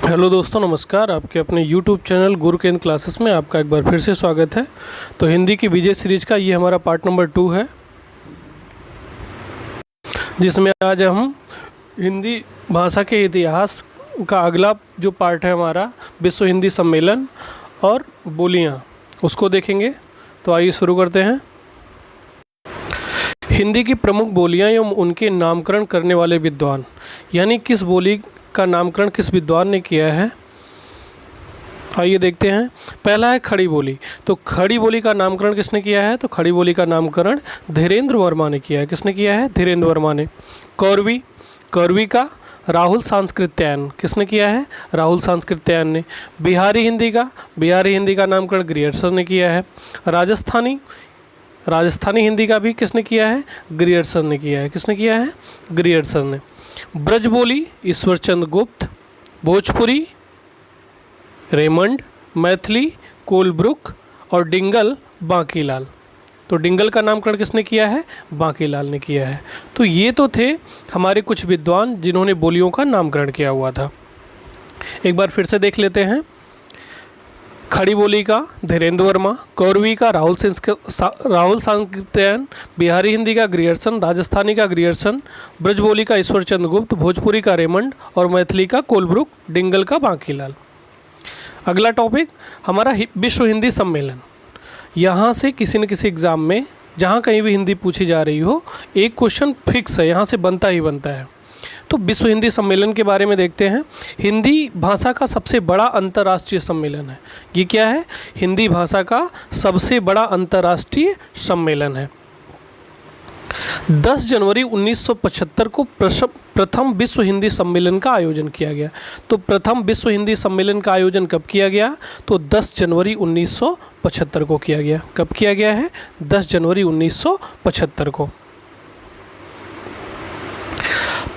Hello दोस्तों, नमस्कार। आपके अपने YouTube चैनल गुरु केंद्र क्लासेस में आपका एक बार फिर से स्वागत है। तो हिंदी की विजय सीरीज का ये हमारा पार्ट नंबर 2 है, जिसमें आज हम हिंदी भाषा के इतिहास का अगला जो पार्ट है हमारा विश्व हिंदी सम्मेलन और बोलियाँ, उसको देखेंगे। तो आइए शुरू करते हैं। हिंदी की प्रमुख बोलियाँ एवं उनके नामकरण करने वाले विद्वान, यानी किस बोली का नामकरण किस विद्वान ने किया है, आइए देखते हैं। पहला है खड़ी बोली। तो खड़ी बोली का नामकरण किसने किया है? तो खड़ी बोली का नामकरण धीरेन्द्र वर्मा ने किया है। किसने किया है? धीरेन्द्र वर्मा ने। कौरवी, कौरवी का राहुल सांस्कृत्यायन किसने किया है? राहुल सांस्कृत्यायन ने। बिहारी हिंदी का नामकरण ग्रियर्सन ने किया है। राजस्थानी हिंदी का भी किसने किया है? ग्रियर्सन ने किया है। किसने किया है? ग्रियर्सन ने। ब्रज बोली ईश्वरचंद गुप्त। भोजपुरी रेमंड। मैथिली कोलब्रुक। और डिंगल बांकीलाल। तो डिंगल का नामकरण किसने किया है? बांकीलाल ने किया है। तो ये तो थे हमारे कुछ विद्वान जिन्होंने बोलियों का नामकरण किया हुआ था। एक बार फिर से देख लेते हैं। खड़ी बोली का धीरेन्द्र वर्मा, कौरवी का राहुल सांस्कृत्यायन, बिहारी हिंदी का ग्रियर्सन, राजस्थानी का ग्रियर्सन, ब्रज बोली का ईश्वरचंद गुप्त, भोजपुरी का रेमंड और मैथिली का कोलब्रुक, डिंगल का बांकीलाल। अगला टॉपिक हमारा विश्व हिंदी सम्मेलन। यहाँ से किसी न किसी एग्ज़ाम में जहाँ कहीं भी हिंदी पूछी जा रही हो, एक क्वेश्चन फिक्स है, यहाँ से बनता ही बनता है। तो विश्व हिंदी सम्मेलन के बारे में देखते हैं। हिंदी भाषा का सबसे बड़ा अंतर्राष्ट्रीय सम्मेलन है। ये क्या है? हिंदी भाषा का सबसे बड़ा अंतर्राष्ट्रीय सम्मेलन है। 10 जनवरी 1975 को प्रथम विश्व हिंदी सम्मेलन का आयोजन किया गया। तो प्रथम विश्व हिंदी सम्मेलन का आयोजन कब किया गया? तो 10 जनवरी 1975 को किया गया। कब किया गया है? 10 जनवरी 1975 को।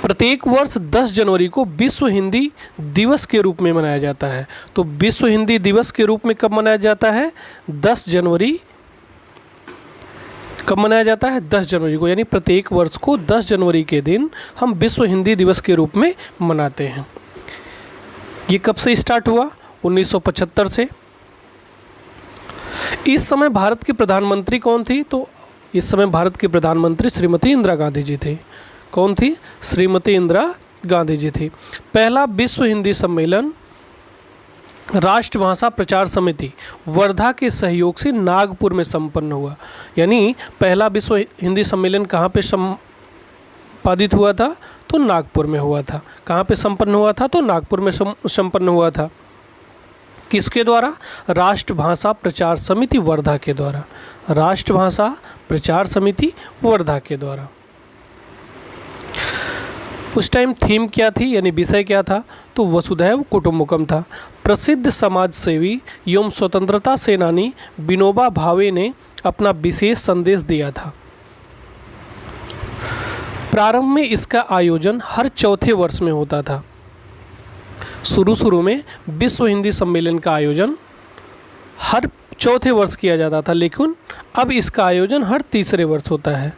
प्रत्येक वर्ष 10 जनवरी को विश्व हिंदी दिवस के रूप में मनाया जाता है। तो विश्व हिंदी दिवस के रूप में कब मनाया जाता है? 10 जनवरी। कब मनाया जाता है? 10 जनवरी को। यानी प्रत्येक वर्ष को 10 जनवरी के दिन हम विश्व हिंदी दिवस के रूप में मनाते हैं। ये कब से स्टार्ट हुआ? 1975 से। इस समय भारत की प्रधानमंत्री कौन थी? तो इस समय भारत की प्रधानमंत्री श्रीमती इंदिरा गांधी जी थी। कौन थी? श्रीमती इंदिरा गांधी जी थी। पहला विश्व हिंदी सम्मेलन राष्ट्रभाषा प्रचार समिति वर्धा के सहयोग से नागपुर में संपन्न हुआ। यानी पहला विश्व हिंदी सम्मेलन कहाँ पे संपादित हुआ था? तो नागपुर में हुआ था। कहाँ पे संपन्न हुआ था? तो नागपुर में संपन्न हुआ था। किसके द्वारा? राष्ट्रभाषा प्रचार समिति वर्धा के द्वारा। राष्ट्रभाषा प्रचार समिति वर्धा के द्वारा। उस टाइम थीम क्या थी, यानी विषय क्या था? तो वसुधैव कुटुंबकम था। प्रसिद्ध समाज सेवी एवं स्वतंत्रता सेनानी विनोबा भावे ने अपना विशेष संदेश दिया था। प्रारंभ में इसका आयोजन हर चौथे वर्ष में होता था। शुरू में विश्व हिंदी सम्मेलन का आयोजन हर चौथे वर्ष किया जाता था, लेकिन अब इसका आयोजन हर तीसरे वर्ष होता है।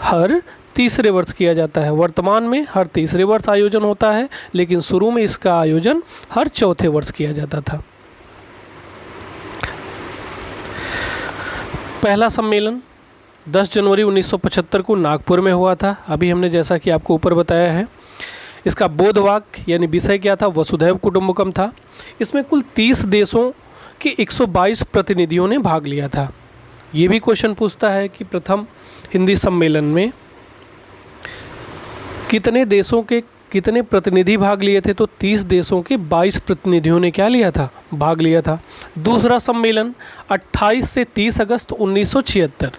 हर तीसरे वर्ष किया जाता है। वर्तमान में हर तीसरे वर्ष आयोजन होता है, लेकिन शुरू में इसका आयोजन हर चौथे वर्ष किया जाता था। पहला सम्मेलन 10 जनवरी 1975 को नागपुर में हुआ था। अभी हमने जैसा कि आपको ऊपर बताया है। इसका बोधवाक्य यानी विषय क्या था? वसुधैव कुटुंबकम था। इसमें कुल 30 देशों के 122 प्रतिनिधियों ने भाग लिया था। ये भी क्वेश्चन पूछता है कि प्रथम हिंदी सम्मेलन में कितने देशों के कितने प्रतिनिधि भाग लिए थे? तो 30 देशों के 22 प्रतिनिधियों ने क्या लिया था? भाग लिया था। दूसरा सम्मेलन 28 से 30 अगस्त 1976।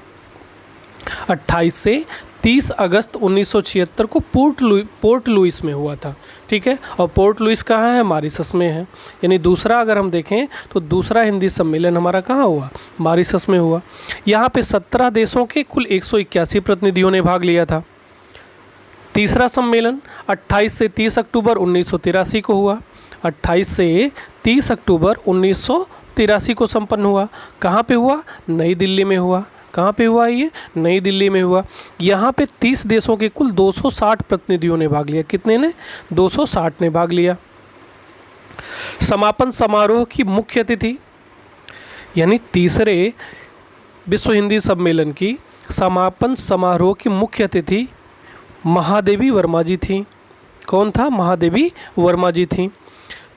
28 से 30 अगस्त 1976 को पोर्ट लुइस में हुआ था। ठीक है। और पोर्ट लुइस कहाँ है? मॉरिशस में है। यानी दूसरा अगर हम देखें तो दूसरा हिंदी सम्मेलन हमारा कहाँ हुआ? मॉरिशस में हुआ। यहाँ पे 17 देशों के कुल 181 प्रतिनिधियों ने भाग लिया था। तीसरा सम्मेलन 28 से 30 अक्टूबर 1983 को हुआ। 28 से 30 अक्टूबर 1983 को संपन्न हुआ। कहाँ पे हुआ? नई दिल्ली में हुआ। कहाँ पे हुआ ये? नई दिल्ली में हुआ। यहाँ पे 30 देशों के कुल 260 प्रतिनिधियों ने भाग लिया। कितने ने? 260 ने भाग लिया। समापन समारोह की मुख्य अतिथि, यानी तीसरे विश्व हिंदी सम्मेलन की समापन समारोह की मुख्य अतिथि महादेवी वर्मा जी थी। कौन था? महादेवी वर्मा जी थी।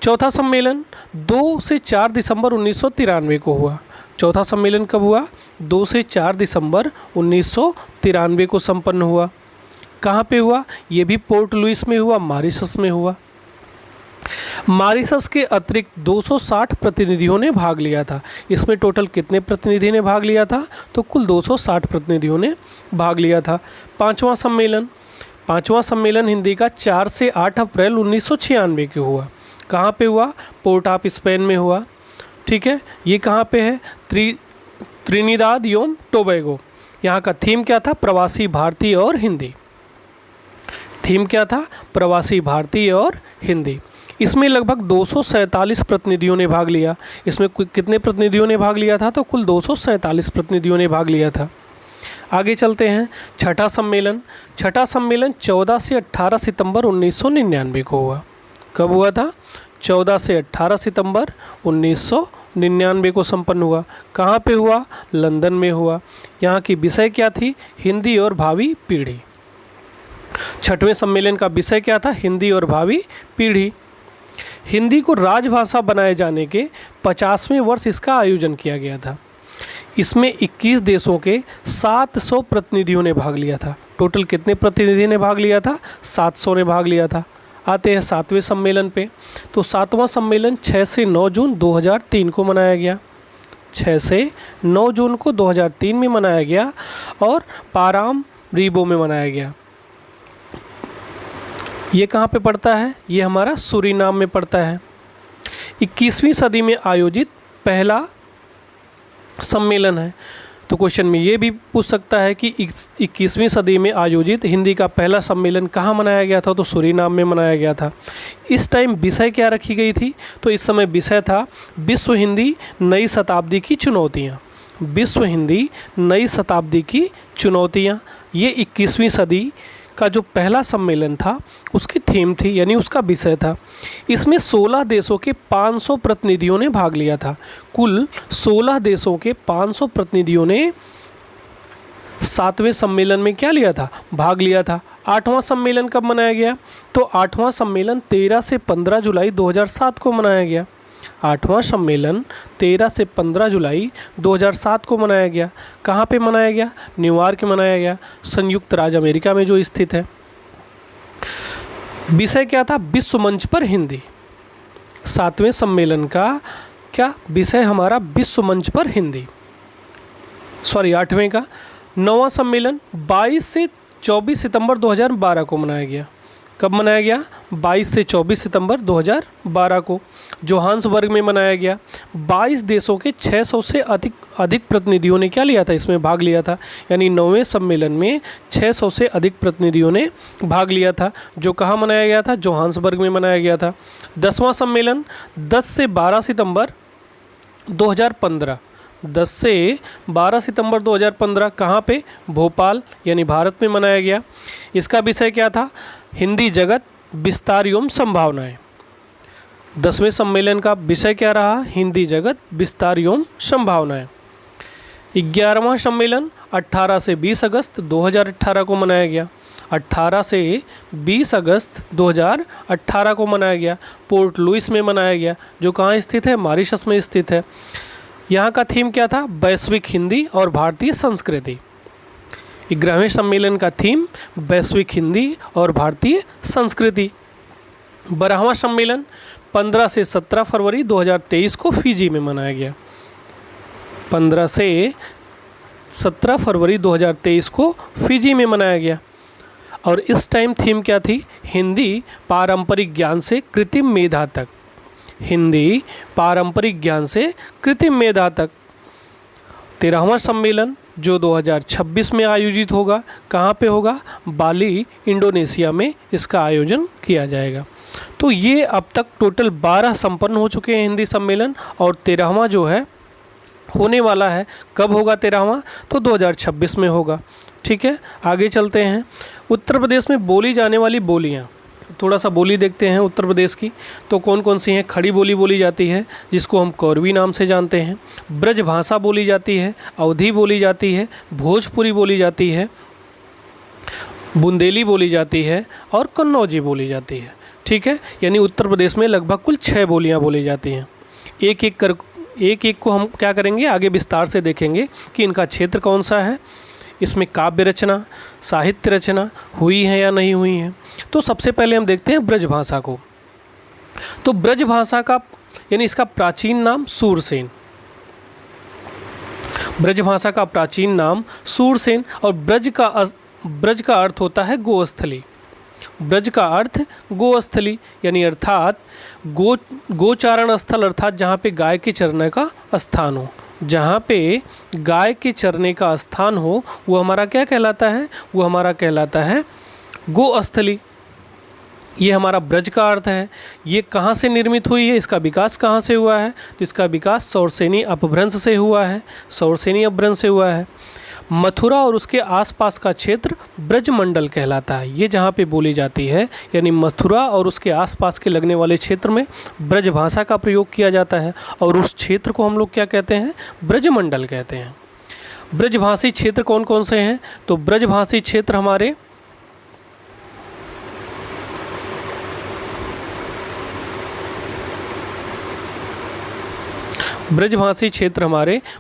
चौथा सम्मेलन 2 से 4 दिसंबर 1993 को हुआ। चौथा सम्मेलन कब हुआ? 2 से 4 दिसंबर 1993 को संपन्न हुआ। कहाँ पे हुआ? ये भी पोर्ट लुइस में हुआ, मॉरिशस में हुआ। मॉरिशस के अतिरिक्त 260 प्रतिनिधियों ने भाग लिया था। इसमें टोटल कितने प्रतिनिधि ने भाग लिया था? तो कुल 260 प्रतिनिधियों ने भाग लिया था। पाँचवां सम्मेलन हिंदी का 4 से 8 अप्रैल 1996 को हुआ। कहाँ पे हुआ? पोर्ट ऑफ स्पेन में हुआ। ठीक है, ये कहाँ पे है? त्रिनिदाद एवं टोबैगो। यहाँ का थीम क्या था? प्रवासी भारतीय और हिंदी। थीम क्या था? प्रवासी भारतीय और हिंदी। इसमें लगभग 247 प्रतिनिधियों ने भाग लिया। इसमें कितने प्रतिनिधियों ने भाग लिया था? तो कुल 247 प्रतिनिधियों ने भाग लिया था। आगे चलते हैं। छठा सम्मेलन 14 से 18 सितंबर 1999 को हुआ। कब हुआ था? 14 से 18 सितंबर 1999 को संपन्न हुआ। कहाँ पे हुआ? लंदन में हुआ। यहाँ की विषय क्या थी? हिंदी और भावी पीढ़ी। छठवें सम्मेलन का विषय क्या था? हिंदी और भावी पीढ़ी। हिंदी को राजभाषा बनाए जाने के 50वें वर्ष इसका आयोजन किया गया था। इसमें 21 देशों के 700 प्रतिनिधियों ने भाग लिया था। टोटल कितने प्रतिनिधि ने भाग लिया था? 700 ने भाग लिया था। आते हैं 7वें सम्मेलन पे। तो 7वां सम्मेलन 6 से 9 जून 2003 को मनाया गया। 6 से 9 जून को 2003 में मनाया गया और पाराम रीबो में मनाया गया। ये कहाँ पे पड़ता है? ये हमारा सूरीनाम में पड़ता है। 21वीं सदी में आयोजित पहला सम्मेलन है। तो क्वेश्चन में ये भी पूछ सकता है कि 21वीं सदी में आयोजित हिंदी का पहला सम्मेलन कहाँ मनाया गया था? तो सूरीनाम में मनाया गया था। इस टाइम विषय क्या रखी गई थी? तो इस समय विषय था विश्व हिंदी नई शताब्दी की चुनौतियाँ। विश्व हिंदी नई शताब्दी की चुनौतियाँ, ये 21वीं सदी का जो पहला सम्मेलन था उसकी थीम थी, यानी उसका विषय था। इसमें 16 देशों के 500 प्रतिनिधियों ने भाग लिया था। कुल 16 देशों के 500 प्रतिनिधियों ने 7वें सम्मेलन में क्या लिया था? भाग लिया था। 8वां सम्मेलन कब मनाया गया? तो 8वां सम्मेलन 13 से 15 जुलाई 2007 को मनाया गया। 8वां सम्मेलन 13 से 15 जुलाई 2007 को मनाया गया। कहाँ पे मनाया गया? न्यूयॉर्क में मनाया गया, संयुक्त राज्य अमेरिका में जो स्थित है। विषय क्या था? विश्व मंच पर हिंदी। 7वें सम्मेलन का क्या विषय? हमारा विश्व मंच पर हिंदी। 8वें का 9वां सम्मेलन 22 से 24 सितंबर 2012 को मनाया गया। कब मनाया गया? 22 से 24 सितंबर 2012 को जोहान्सबर्ग में मनाया गया। 22 देशों के 600 से अधिक प्रतिनिधियों ने क्या लिया था? इसमें भाग लिया था। यानी 9वें सम्मेलन में 600 से अधिक प्रतिनिधियों ने भाग लिया था, जो कहाँ मनाया गया था? जोहान्सबर्ग में मनाया गया था। 10वां सम्मेलन 10 से 12 सितंबर 2015। 10 से 12 सितंबर 2015 कहाँ पे? भोपाल, यानी भारत में मनाया गया। इसका विषय क्या था? हिंदी जगत विस्तार एवं संभावनाएं। 10वें सम्मेलन का विषय क्या रहा? हिंदी जगत विस्तार एवं संभावनाएं। 11वां सम्मेलन 18 से 20 अगस्त 2018 को मनाया गया। 18 से 20 अगस्त 2018 को मनाया गया। पोर्ट लुइस में मनाया गया, जो कहाँ स्थित है? मॉरिशस में स्थित है। यहाँ का थीम क्या था? वैश्विक हिंदी और भारतीय संस्कृति। 11वें सम्मेलन का थीम वैश्विक हिंदी और भारतीय संस्कृति। 12वां सम्मेलन 15 से 17 फरवरी 2023 को फिजी में मनाया गया। 15 से 17 फरवरी 2023 को फिजी में मनाया गया। और इस टाइम थीम क्या थी? हिंदी पारंपरिक ज्ञान से कृत्रिम मेधा तक। हिंदी पारंपरिक ज्ञान से कृत्रिम मेधा तक। 13वां सम्मेलन जो 2026 में आयोजित होगा, कहाँ पे होगा? बाली, इंडोनेशिया में इसका आयोजन किया जाएगा। तो ये अब तक टोटल 12 संपन्न हो चुके हैं हिंदी सम्मेलन, और 13वां जो है होने वाला है। कब होगा 13वां? तो 2026 में होगा। ठीक है, आगे चलते हैं। उत्तर प्रदेश में बोली जाने वाली बोलियाँ। थोड़ा सा बोली देखते हैं उत्तर प्रदेश की। तो कौन कौन सी हैं? खड़ी बोली बोली जाती है जिसको हम कौरवी नाम से जानते हैं, ब्रज भाषा बोली जाती है, अवधी बोली जाती है, भोजपुरी बोली जाती है, बुंदेली बोली जाती है और कन्नौजी बोली जाती है। ठीक है, यानी उत्तर प्रदेश में लगभग कुल 6 बोलियां बोली जाती हैं। एक एक को हम क्या करेंगे, आगे विस्तार से देखेंगे कि इनका क्षेत्र कौन सा है, इसमें काव्य रचना, साहित्य रचना हुई है या नहीं हुई है। तो सबसे पहले हम देखते हैं ब्रज भाषा को। तो ब्रज भाषा का यानी इसका प्राचीन नाम सूरसेन, ब्रज भाषा का प्राचीन नाम सूरसेन। और ब्रज का अर्थ होता है गोस्थली। ब्रज का अर्थ गोस्थली यानी अर्थात गोचारण स्थल, अर्थात जहाँ पे गाय के चरने का स्थान हो। जहाँ पे गाय के चरने का स्थान हो वो हमारा क्या कहलाता है? वो हमारा कहलाता है गोस्थली। ये हमारा ब्रज का अर्थ है। ये कहाँ से निर्मित हुई है, इसका विकास कहाँ से हुआ है? तो इसका विकास सौरसेनी अपभ्रंश से हुआ है, सौरसेनी अपभ्रंश से हुआ है। मथुरा और उसके आसपास का क्षेत्र ब्रजमंडल कहलाता है। ये जहाँ पे बोली जाती है यानी मथुरा और उसके आसपास के लगने वाले क्षेत्र में ब्रज भाषा का प्रयोग किया जाता है और उस क्षेत्र को हम लोग क्या कहते हैं? ब्रजमंडल कहते हैं। ब्रजभाषी क्षेत्र कौन कौन से हैं? तो ब्रजभाषी क्षेत्र हमारे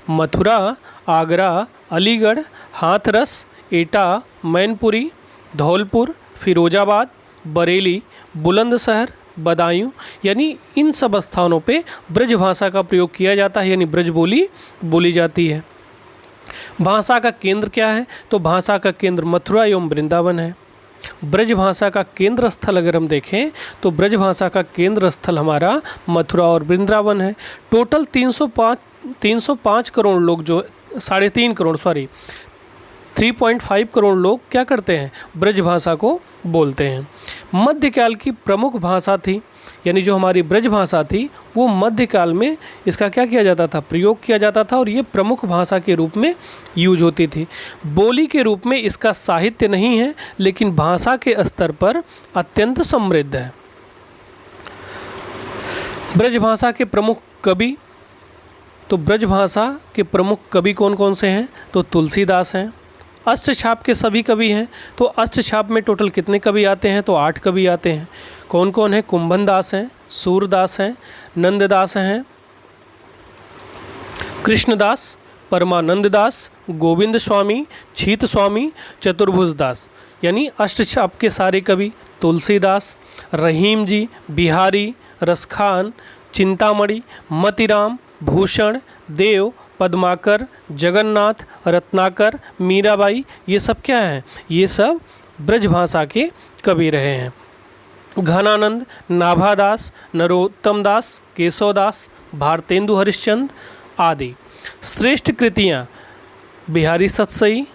मथुरा, आगरा, अलीगढ़, हाथरस, एटा, मैनपुरी, धौलपुर, फिरोजाबाद, बरेली, बुलंदशहर, बदायूं, यानी इन सब स्थानों पे ब्रज भाषा का प्रयोग किया जाता है, यानी ब्रज बोली बोली जाती है। भाषा का केंद्र क्या है? तो भाषा का केंद्र मथुरा एवं वृंदावन है। ब्रज भाषा का केंद्र स्थल अगर हम देखें तो ब्रज भाषा का केंद्र स्थल हमारा मथुरा और वृंदावन है। टोटल 305 करोड़ लोग, जो 3.5 करोड़ 3.5 करोड़ लोग क्या करते हैं? ब्रज भाषा को बोलते हैं। मध्यकाल की प्रमुख भाषा थी, यानी जो हमारी ब्रज भाषा थी वो मध्यकाल में इसका क्या किया जाता था? प्रयोग किया जाता था और ये प्रमुख भाषा के रूप में यूज होती थी। बोली के रूप में इसका साहित्य नहीं है, लेकिन भाषा के स्तर पर अत्यंत समृद्ध है। ब्रज भाषा के प्रमुख कवि, तो ब्रज भाषा के प्रमुख कवि कौन कौन से हैं? तो तुलसीदास हैं। अष्टछाप के सभी कवि हैं। तो अष्टछाप में टोटल कितने कवि आते हैं? तो 8 कवि आते हैं। कौन कौन है? कुंभनदास हैं, सूरदास हैं, नंददास हैं, कृष्णदास, परमानंददास, गोविंद स्वामी, छीत स्वामी, चतुर्भुज दास। यानी अष्टछाप के सारे कवि तुलसीदास, रहीम जी, बिहारी, रसखान, चिंतामणि, मतिराम, भूषण, देव, पद्माकर, जगन्नाथ, रत्नाकर, मीराबाई, ये सब क्या हैं? ये सब ब्रज भाषा के कवि रहे हैं। घनानंद, नाभादास, नरोत्तम दास, केशवदास, भारतेंदु हरिश्चंद्र आदि। श्रेष्ठ कृतियाँ बिहारी सतसई।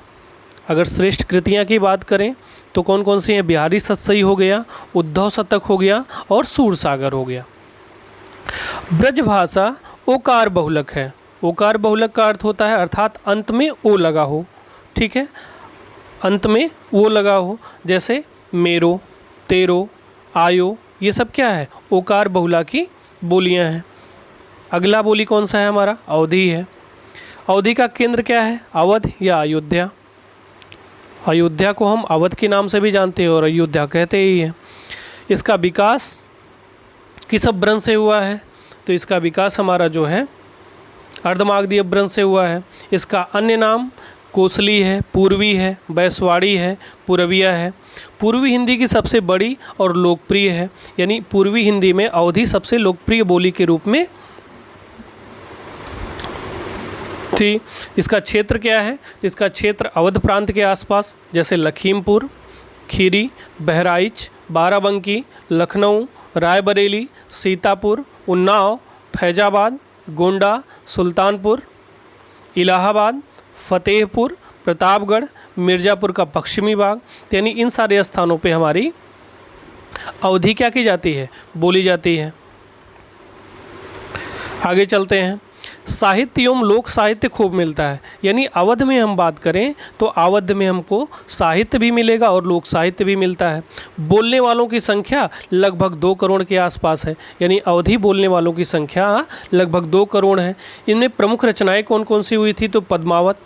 अगर श्रेष्ठ कृतियाँ की बात करें तो कौन कौन सी हैं? बिहारी सतसई हो गया, उद्धव शतक हो गया और सूरसागर हो गया। ब्रज भाषा ओकार बहुलक है। ओकार बहुलक का अर्थ होता है अर्थात अंत में ओ लगा हो। ठीक है, अंत में ओ लगा हो, जैसे मेरो, तेरो, आयो, ये सब क्या है? ओकार बहुला की बोलियां हैं। अगला बोली कौन सा है हमारा? अवधी है। अवधी का केंद्र क्या है? अवध या अयोध्या। अयोध्या को हम अवध के नाम से भी जानते हैं और अयोध्या कहते ही हैं। इसका विकास किस अपभ्रंश से हुआ है? तो इसका विकास हमारा जो है अर्धमागधी अपभ्रंश से हुआ है। इसका अन्य नाम कोसली है, पूर्वी है, बैसवाड़ी है, पूर्विया है। पूर्वी हिंदी की सबसे बड़ी और लोकप्रिय है, यानी पूर्वी हिंदी में अवधी सबसे लोकप्रिय बोली के रूप में थी। इसका क्षेत्र क्या है? इसका क्षेत्र अवध प्रांत के आसपास, जैसे लखीमपुर, खीरी, बहराइच, बाराबंकी, लखनऊ, रायबरेली, सीतापुर, उन्नाव, फैजाबाद, गोंडा, सुल्तानपुर, इलाहाबाद, फतेहपुर, प्रतापगढ़, मिर्ज़ापुर का पश्चिमी भाग, यानी इन सारे स्थानों पे हमारी अवधी क्या की जाती है? बोली जाती है। आगे चलते हैं। साहित्य एवं लोक साहित्य खूब मिलता है। यानी अवध में हम बात करें तो अवध में हमको साहित्य भी मिलेगा और लोक साहित्य भी मिलता है। बोलने वालों की संख्या लगभग 2 करोड़ के आसपास है। यानी अवधी बोलने वालों की संख्या लगभग 2 करोड़ है। इनमें प्रमुख रचनाएं कौन कौन सी हुई थी? तो पद्मावत,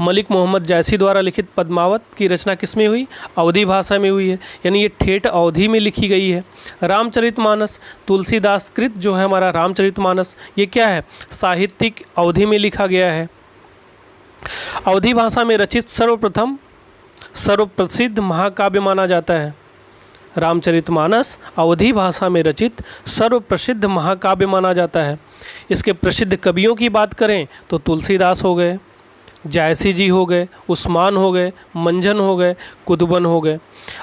मलिक मोहम्मद जैसी द्वारा लिखित पद्मावत की रचना किस में हुई? अवधी भाषा में हुई है। यानी ये ठेठ अवधी में लिखी गई है। रामचरितमानस, तुलसीदास कृत जो है हमारा रामचरितमानस, ये क्या है? साहित्यिक अवधी में लिखा गया है। अवधी भाषा में रचित सर्वप्रसिद्ध महाकाव्य माना जाता है। रामचरितमानस अवधी भाषा में रचित सर्वप्रसिद्ध महाकाव्य माना जाता है। इसके प्रसिद्ध कवियों की बात करें तो तुलसीदास हो गए, जायसी जी हो गए, उस्मान हो गए, मंझन हो गए, कुतुबन हो गए।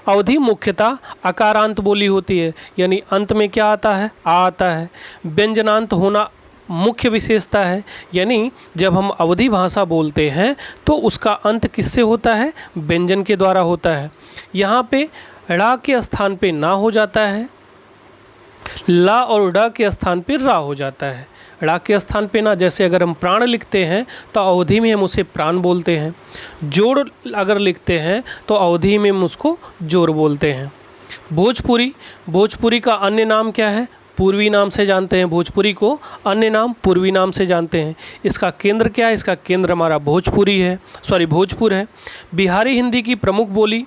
अवधी मुख्यतः अकारांत बोली होती है। यानी अंत में क्या आता है? आ आता है। व्यंजनांत होना मुख्य विशेषता है। यानी जब हम अवधी भाषा बोलते हैं तो उसका अंत किससे होता है? व्यंजन के द्वारा होता है। यहाँ पे ड़ा के स्थान पे ना हो जाता है, ला और ड के स्थान पे रा हो जाता है। ड़ा के स्थान पे ना, जैसे अगर हम प्राण लिखते हैं तो अवधी में हम उसे प्राण बोलते हैं। जोड़ अगर लिखते हैं तो अवधी में हम उसको जोड़ बोलते हैं। भोजपुरी, भोजपुरी का अन्य नाम क्या है? पूर्वी नाम से जानते हैं। भोजपुरी को अन्य नाम पूर्वी नाम से जानते हैं। इसका केंद्र क्या है? इसका केंद्र हमारा भोजपुर है। बिहारी हिंदी की प्रमुख बोली,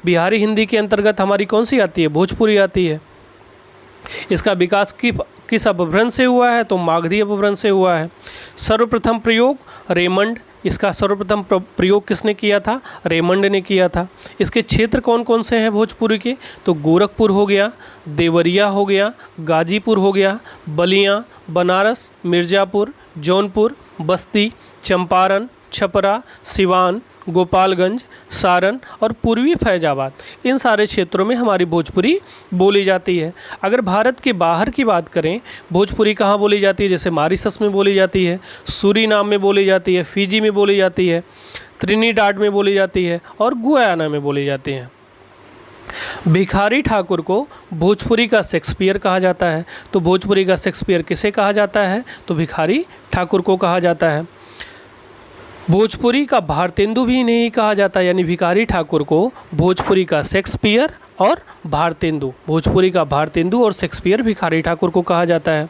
बिहारी हिंदी के अंतर्गत हमारी कौन सी आती है? भोजपुरी आती है। इसका विकास किस अपभ्रंश से हुआ है? तो मागधी अपभ्रंश से हुआ है। सर्वप्रथम प्रयोग रेमंड, इसका सर्वप्रथम प्रयोग किसने किया था? रेमंड ने किया था। इसके क्षेत्र कौन कौन से हैं भोजपुरी के? तो गोरखपुर हो गया, देवरिया हो गया, गाजीपुर हो गया, बलिया, बनारस, मिर्ज़ापुर, जौनपुर, बस्ती, चंपारण, छपरा, सिवान, गोपालगंज, सारण और पूर्वी फैजाबाद, इन सारे क्षेत्रों में हमारी भोजपुरी बोली जाती है। अगर भारत के बाहर की बात करें, भोजपुरी कहाँ बोली जाती है? जैसे मॉरिशस में बोली जाती है, सूरीनाम में बोली जाती है, फिजी में बोली जाती है, त्रिनिडाड में बोली जाती है और गुयाना में बोली जाती है। भिखारी ठाकुर को भोजपुरी का शेक्सपियर कहा जाता है। तो भोजपुरी का शेक्सपियर किसे कहा जाता है? तो भिखारी ठाकुर को कहा जाता है। भोजपुरी का भारतेंदु भी नहीं कहा जाता। यानी भिखारी ठाकुर को भोजपुरी का शेक्सपियर और भारतेंदु, भोजपुरी का भारतेंदु और शेक्सपियर भिखारी ठाकुर को कहा जाता है।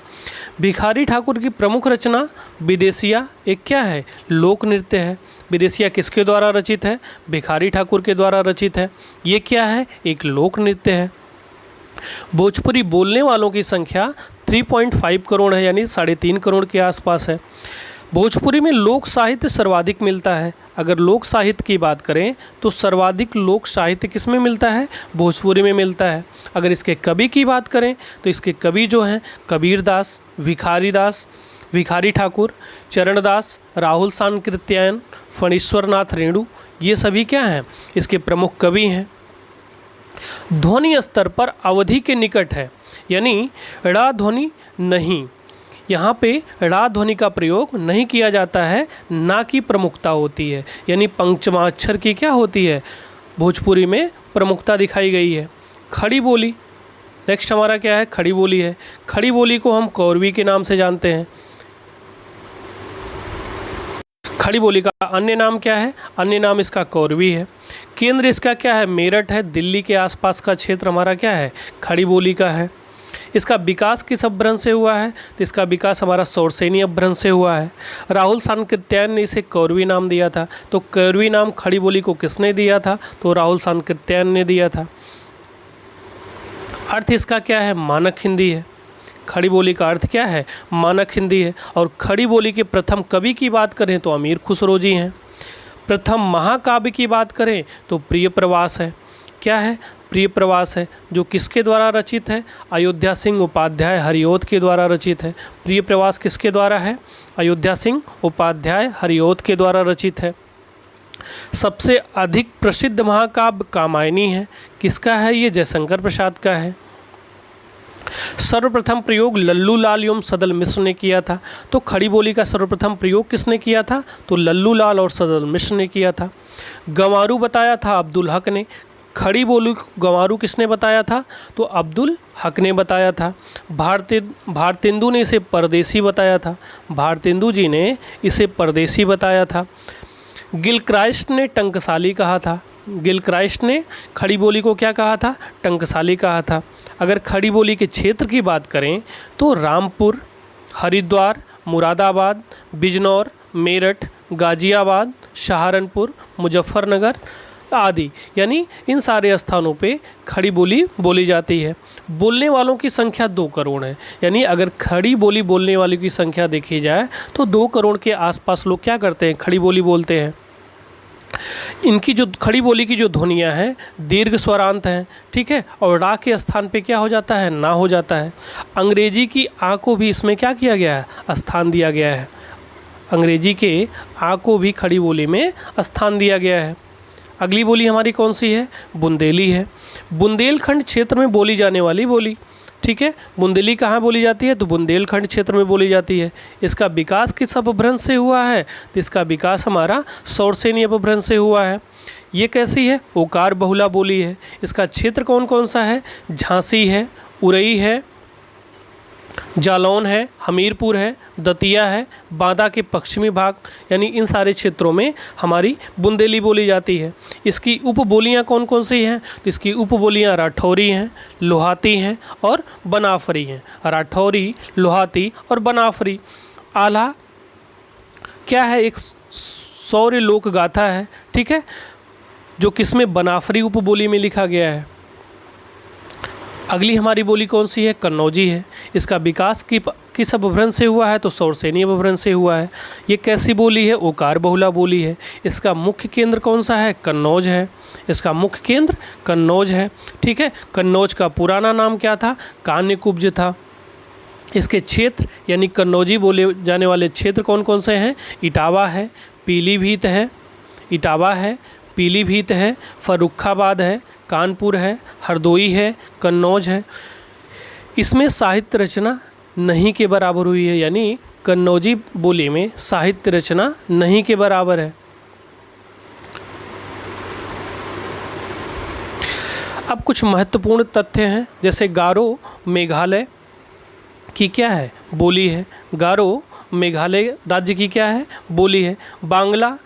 भिखारी ठाकुर की प्रमुख रचना विदेशिया एक क्या है? लोक नृत्य है। विदेशिया किसके द्वारा रचित है? भिखारी ठाकुर के द्वारा रचित है। ये क्या है? एक लोक नृत्य है। भोजपुरी बोलने वालों की संख्या 3.5 करोड़ है। यानी 3.5 करोड़ के आसपास है। भोजपुरी में लोक साहित्य सर्वाधिक मिलता है। अगर लोक साहित्य की बात करें तो सर्वाधिक लोक साहित्य किस में मिलता है? भोजपुरी में मिलता है। अगर इसके कवि की बात करें तो इसके कवि जो हैं कबीरदास, भिखारी ठाकुर, चरणदास, राहुल सांकृत्यायन, फणीश्वरनाथ रेणु, ये सभी क्या हैं? इसके प्रमुख कवि हैं। ध्वनि स्तर पर अवधि के निकट है। यानी ड़ा ध्वनि नहीं, यहाँ पे ड़ा ध्वनि का प्रयोग नहीं किया जाता है, ना की प्रमुखता होती है। यानी पंचमाक्षर की क्या होती है? भोजपुरी में प्रमुखता दिखाई गई है। खड़ी बोली, नेक्स्ट हमारा क्या है? खड़ी बोली है। खड़ी बोली को हम कौरवी के नाम से जानते हैं। खड़ी बोली का अन्य नाम क्या है? अन्य नाम इसका कौरवी है। केंद्र इसका क्या है? मेरठ है। दिल्ली के आसपास का क्षेत्र हमारा क्या है? खड़ी बोली का है। इसका विकास किस अपभ्रंश से हुआ है? तो इसका विकास हमारा सौरसेनी अपभ्रंश से हुआ है। राहुल सांकृत्यायन ने इसे कौरवी नाम दिया था। तो कौरवी नाम खड़ी बोली को किसने दिया था? तो राहुल सांकृत्यायन ने दिया था। अर्थ इसका क्या है? मानक हिंदी है। खड़ी बोली का अर्थ क्या है? मानक हिंदी है। और खड़ी बोली के प्रथम कवि की बात करें तो अमीर खुसरो जी हैं। प्रथम महाकाव्य की बात करें तो प्रिय प्रवास है। क्या है? प्रिय प्रवास है, जो किसके द्वारा रचित है? अयोध्या सिंह उपाध्याय हरिऔध के द्वारा रचित है। प्रिय प्रवास किसके द्वारा है? अयोध्या सिंह उपाध्याय हरिऔध के द्वारा रचित है। सबसे अधिक प्रसिद्ध महाकाव्य कामायनी है। किसका है? ये जयशंकर प्रसाद का है। सर्वप्रथम प्रयोग लल्लू लाल एवं सदल मिश्र ने किया था। तो खड़ी बोली का सर्वप्रथम प्रयोग किसने किया था? तो लल्लू लाल और सदल मिश्र ने किया था। गंवारू बताया था अब्दुल हक ने। खड़ी बोली गंवारू किसने बताया था? तो अब्दुल हक ने बताया था। भारतेंदु ने इसे परदेसी बताया था। भारतेंदु जी ने इसे परदेसी बताया था। गिलक्राइस्ट ने टंकसाली कहा था। गिलक्राइस्ट ने खड़ी बोली को क्या कहा था? टंकसाली कहा था। अगर खड़ी बोली के क्षेत्र की बात करें तो रामपुर, हरिद्वार, मुरादाबाद, बिजनौर, मेरठ, गाजियाबाद, सहारनपुर, मुजफ्फरनगर आदि, यानी इन सारे स्थानों पे खड़ी बोली बोली जाती है। बोलने वालों की संख्या 2 करोड़ है, यानी अगर खड़ी बोली बोलने वालों की संख्या देखी जाए तो 2 करोड़ के आसपास लोग क्या करते हैं? खड़ी बोली बोलते हैं। इनकी जो खड़ी बोली की जो ध्वनियाँ हैं दीर्घ स्वरांत हैं, ठीक है, और रा के स्थान पे क्या हो जाता है? ना हो जाता है। अंग्रेजी की आ को भी इसमें क्या किया गया है? स्थान दिया गया है। अंग्रेजी के आ को भी खड़ी बोली में स्थान दिया गया है। अगली बोली हमारी कौन सी है? बुंदेली है। बुंदेलखंड क्षेत्र में बोली जाने वाली बोली, ठीक है। बुंदेली कहाँ बोली जाती है? तो बुंदेलखंड क्षेत्र में बोली जाती है। इसका विकास किस अपभ्रंश से हुआ है? तो इसका विकास हमारा सौरसेनी अपभ्रंश से हुआ है। ये कैसी है? ओकार बहुला बोली है। इसका क्षेत्र कौन कौन सा है? झांसी है, उरई है, जालौन है, हमीरपुर है, दतिया है, बांदा के पश्चिमी भाग, यानी इन सारे क्षेत्रों में हमारी बुंदेली बोली जाती है। इसकी उपबोलियाँ कौन कौन सी हैं? तो इसकी उपबोलियाँ राठौरी हैं, लोहाती हैं और बनाफरी हैं। राठौरी, लोहाती और बनाफरी। आल्हा क्या है? एक सौर्य लोक गाथा है, ठीक है, जो किसमें? बनाफरी उपबोली में लिखा गया है। अगली हमारी बोली कौन सी है? कन्नौजी है। इसका विकास किस अपभ्रंश से हुआ है? तो सौरसेनी अपभ्रंश से हुआ है। ये कैसी बोली है? ओकार बहुला बोली है। इसका मुख्य केंद्र कौन सा है? कन्नौज है। इसका मुख्य केंद्र कन्नौज है, ठीक है। कन्नौज का पुराना नाम क्या था? कान्यकुब्ज था। इसके क्षेत्र यानी कन्नौजी बोले जाने वाले क्षेत्र कौन कौन से हैं? इटावा है, पीलीभीत है, इटावा है, पीलीभीत है, फर्रुखाबाद है, कानपुर है, हरदोई है, कन्नौज है। इसमें साहित्य रचना नहीं के बराबर हुई है, यानी कन्नौजी बोली में साहित्य रचना नहीं के बराबर है। अब कुछ महत्वपूर्ण तथ्य हैं, जैसे गारो मेघालय की क्या है? बोली है। गारो मेघालय राज्य की क्या है? बोली है। बांग्ला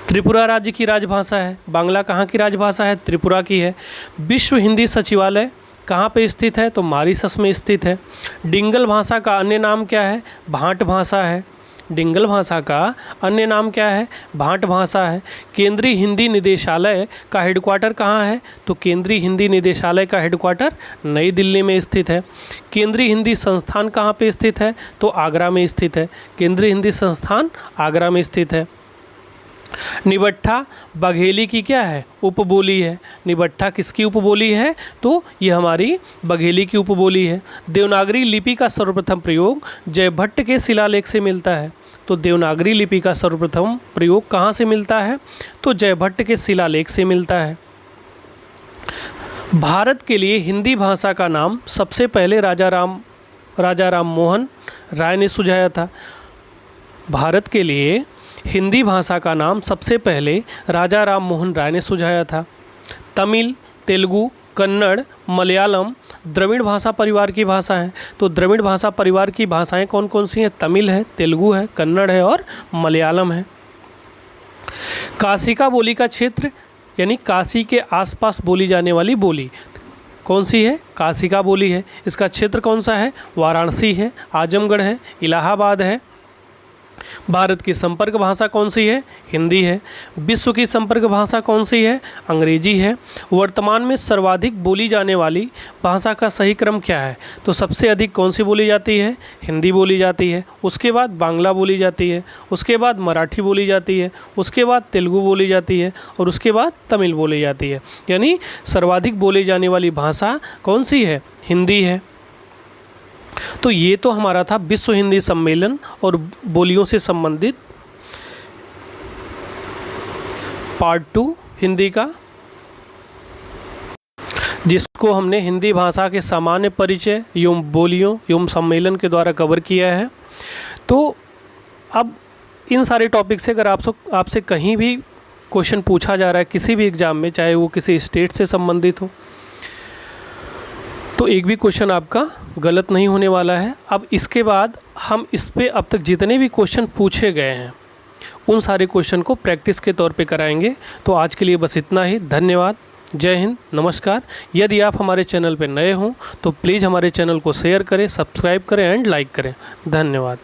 त्रिपुरा राज्य की राजभाषा है। बांग्ला कहाँ की राजभाषा है? त्रिपुरा की है। विश्व हिंदी सचिवालय कहाँ पे स्थित है? तो मॉरिशस में स्थित है। डिंगल भाषा का अन्य नाम क्या है? भाट भाषा है। डिंगल भाषा का अन्य नाम क्या है? भाट भाषा है। केंद्रीय हिंदी निदेशालय का हेडक्वार्टर कहाँ है? तो केंद्रीय हिंदी निदेशालय का हेडक्वार्टर नई दिल्ली में स्थित है। केंद्रीय हिंदी संस्थान कहाँ पे स्थित है? तो आगरा में स्थित है। केंद्रीय हिंदी संस्थान आगरा में स्थित है। निबट्ठा बघेली की क्या है? उपबोली है। निबट्ठा किसकी उपबोली है? तो ये हमारी बघेली की उपबोली है। देवनागरी लिपि का सर्वप्रथम प्रयोग जयभट्ट के शिलालेख से मिलता है। तो देवनागरी लिपि का सर्वप्रथम प्रयोग कहाँ से मिलता है? तो जयभट्ट के शिलालेख से मिलता है। भारत के लिए हिंदी भाषा का नाम सबसे पहले राजा राम मोहन राय ने सुझाया था। भारत के लिए हिंदी भाषा का नाम सबसे पहले राजा राम मोहन राय ने सुझाया था। तमिल, तेलुगु, कन्नड़, मलयालम द्रविड़ भाषा परिवार की भाषा हैं। तो द्रविड़ भाषा परिवार की भाषाएं कौन कौन सी हैं? तमिल है, तेलुगु है, कन्नड़ है और मलयालम है। काशिका बोली का क्षेत्र यानी काशी के आसपास बोली जाने वाली बोली कौन सी है? काशिका बोली है। इसका क्षेत्र कौन सा है? वाराणसी है, आजमगढ़ है, इलाहाबाद है। भारत की संपर्क भाषा कौन सी है? हिंदी है। विश्व की संपर्क भाषा कौन सी है? अंग्रेजी है। वर्तमान में सर्वाधिक बोली जाने वाली भाषा का सही क्रम क्या है? तो सबसे अधिक कौन सी बोली जाती है? हिंदी बोली जाती है। उसके बाद बांग्ला बोली जाती है, उसके बाद मराठी बोली जाती है, उसके बाद तेलुगु बोली जाती है और उसके बाद तमिल बोली जाती है। यानी सर्वाधिक बोली जाने वाली भाषा कौन सी है? हिंदी है। तो ये तो हमारा था विश्व हिंदी सम्मेलन और बोलियों से संबंधित पार्ट 2 हिंदी का, जिसको हमने हिंदी भाषा के सामान्य परिचय एवं बोलियों एवं सम्मेलन के द्वारा कवर किया है। तो अब इन सारे टॉपिक से अगर आपसे कहीं भी क्वेश्चन पूछा जा रहा है किसी भी एग्ज़ाम में, चाहे वो किसी स्टेट से संबंधित हो, तो एक भी क्वेश्चन आपका गलत नहीं होने वाला है। अब इसके बाद हम इस पे अब तक जितने भी क्वेश्चन पूछे गए हैं उन सारे क्वेश्चन को प्रैक्टिस के तौर पे कराएंगे। तो आज के लिए बस इतना ही। धन्यवाद। जय हिंद, नमस्कार। यदि आप हमारे चैनल पर नए हों तो प्लीज़ हमारे चैनल को शेयर करें, सब्सक्राइब करें एंड लाइक करें। धन्यवाद।